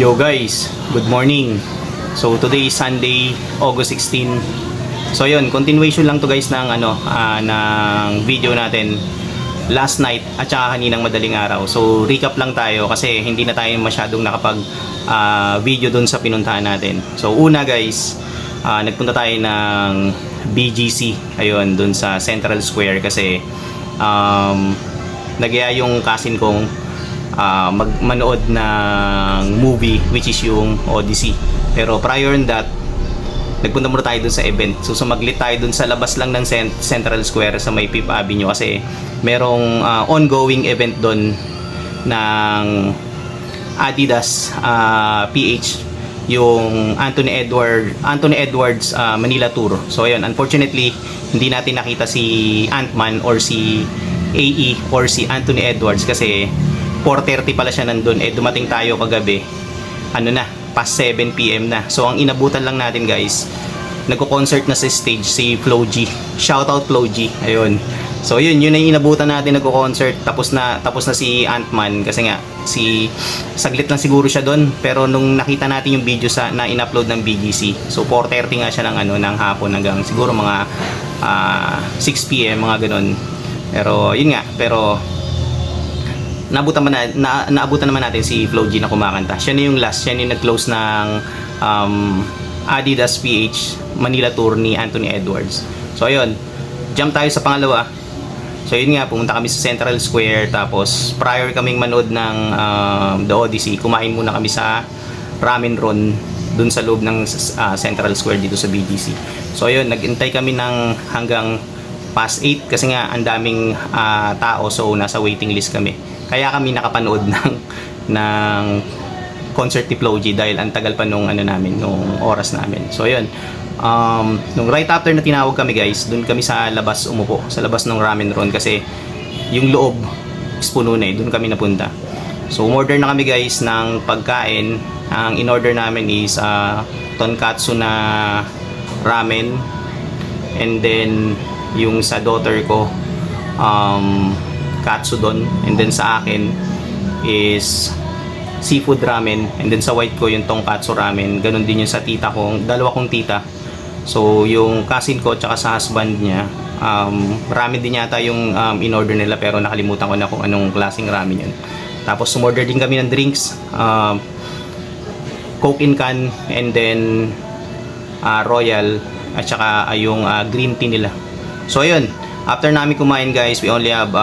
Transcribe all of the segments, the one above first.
Yo guys, good morning. So today is Sunday, August 16. So yun, continuation lang to guys ng ng video natin last night at saka kaninang madaling araw. So recap lang tayo kasi hindi na tayo masyadong nakapag video doon sa pinuntahan natin. So una guys, nagpunta tayo ng BGC, ayun, doon sa Central Square kasi nagyaya yung cousin kong manood ng movie which is yung Odyssey. Pero prior to that, nagpunta muna tayo dun sa event. So sumaglit tayo dun sa labas lang ng Central Square sa may Fifth Avenue kasi merong ongoing event dun ng Adidas PH, yung Anthony Edwards Manila Tour. So ayun, unfortunately hindi natin nakita si Ant-Man or si AE or si Anthony Edwards kasi 4:30 pala siya nandun. Dumating tayo kagabi, past 7 PM na. So ang inabutan lang natin guys, nagko-concert na sa stage si Flo G. Shoutout Flo G. Ayun. So yun ang inabutan natin, nagko-concert. Tapos na si Ant-Man kasi nga saglit lang siguro siya doon. Pero nung nakita natin yung video na in-upload ng BGC, so 4:30 nga siya ng hapon hanggang siguro mga 6 PM mga ganun. Pero yun nga, naabutan naman natin si Flo G na kumakanta. Siya na yung last, siya na yung nag-close ng Adidas PH Manila Tour ni Anthony Edwards. So ayun, jump tayo sa pangalawa. So yun nga, pumunta kami sa Central Square. Tapos prior kaming manood ng The Odyssey, kumain muna kami sa Ramen Ron dun sa loob ng Central Square dito sa BGC. So ayun, nagintay kami ng hanggang past 8 kasi nga ang daming tao, so nasa waiting list kami. Kaya kami nakapanood ng concert ni Flo G dahil ang tagal pa nung oras namin. So yun, nung right after na tinawag kami guys, dun kami sa labas umupo, sa labas ng Ramen Ron kasi yung loob is puno na dun kami napunta. So umorder na kami guys ng pagkain. Ang in-order namin is tonkatsu na ramen, and then yung sa daughter ko katsudon, and then sa akin is seafood ramen, and then sa white ko yung tonkatsu ramen. Ganon din yung sa tita ko, dalawa kong tita. So yung cousin ko tsaka sa husband niya, ramen din yata yung in-order nila pero nakalimutan ko na kung anong klaseng ramen yun. Tapos sumorder din kami ng drinks, Coke in can, and then Royal at saka yung green tea nila. So ayun, after namin kumain guys, we only have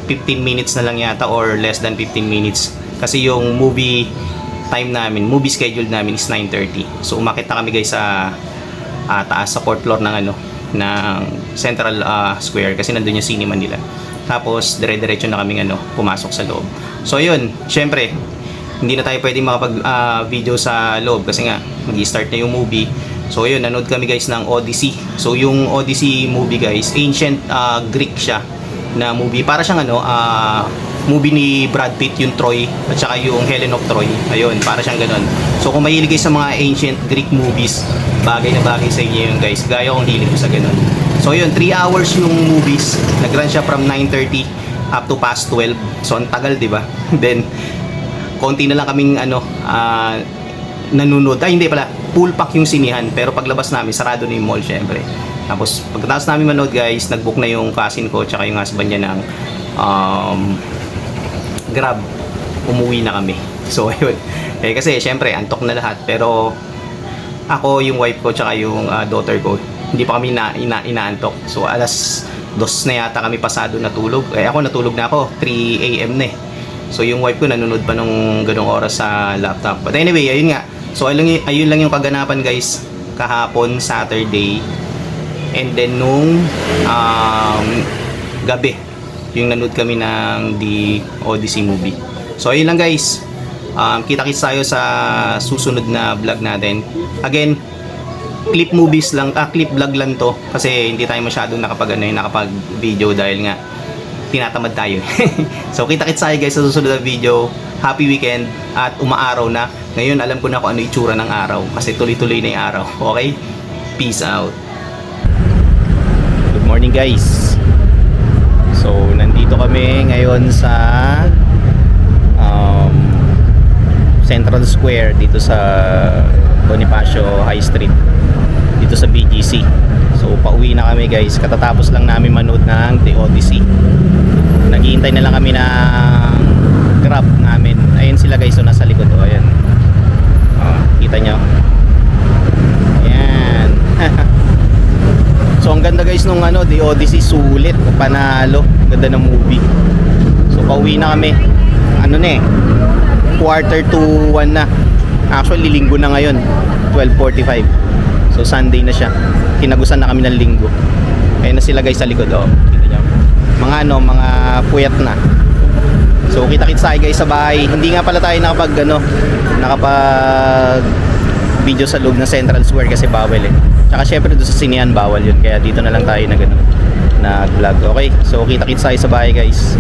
15 minutes na lang yata or less than 15 minutes kasi yung movie schedule namin is 9:30. So umakit na kami guys sa taas sa 4th floor ng Central Square kasi nandun yung cinema nila. Tapos dire-diretso na kaming pumasok sa loob. So yun, syempre hindi na tayo pwedeng makapag video sa loob kasi nga mag-start na yung movie. So yun, nanood kami guys ng Odyssey. So yung Odyssey movie guys, ancient Greek siya na movie. Para siyang movie ni Brad Pitt, yung Troy at saka yung Helen of Troy. Ayun, para siyang ganon. So kung mahilig kayo sa mga ancient Greek movies, bagay na bagay sa inyo yun guys. Gaya kong hilig ko sa ganon. So yun, 3 hours yung movies. Nag-run siya from 9:30 up to past 12. So ang tagal, di ba? Then konti na lang kaming nanonood. Hindi pala, full pack yung sinihan. Pero paglabas namin, sarado na yung mall syempre. Tapos pagkatapos namin manood guys, nagbook na yung cousin ko tsaka yung husband niya ng Grab. Umuwi na kami. So ayun. Kasi syempre antok na lahat. Pero ako, yung wife ko tsaka yung daughter ko, hindi pa kami inaantok. So alas 2 na yata kami pasado natulog. Ako natulog na ako, 3 AM na eh. So yung wife ko nanonood pa nung ganong oras sa laptop. But anyway, ayun nga. So ayun lang yung kaganapan guys kahapon Saturday. And then nung gabi, yung nanood kami ng The Odyssey movie. So ayun lang guys. Kita-kits tayo sa susunod na vlog natin. Again, clip vlog lang to kasi hindi tayo masyadong nakapag video dahil nga tinatamad tayo. So kita-kits tayo guys sa susunod na video. Happy weekend at umaaraw na. Ngayon alam ko na kung ano itsura ng araw kasi tuloy-tuloy na yung araw. Okay? Peace out. Good morning guys. So nandito kami ngayon sa Central Square dito sa Bonifacio High Street, dito sa BGC. So pauwi na kami guys, katatapos lang namin manood ng The Odyssey. Naghihintay na lang kami ng Grab namin. Ayun sila guys, so nasa likod. O ayan, kita nyo, ayan. So ang ganda guys nung The Odyssey, sulit, panalo, ganda ng movie. So pauwi na kami, quarter to 1 na. Actually linggo na ngayon, 12:45. So Sunday na siya, kinagusan na kami ng linggo. Ayun na sila guys sa likod. Kita nyo, mga puyat na. So kita-kits tayo guys sa bahay. Hindi nga pala tayo nakapag video sa loob ng Central Square kasi bawal Tsaka syempre doon sa sinihan bawal yun. Kaya dito na lang tayo nag-vlog. Okay, so kita-kits tayo sa bahay guys.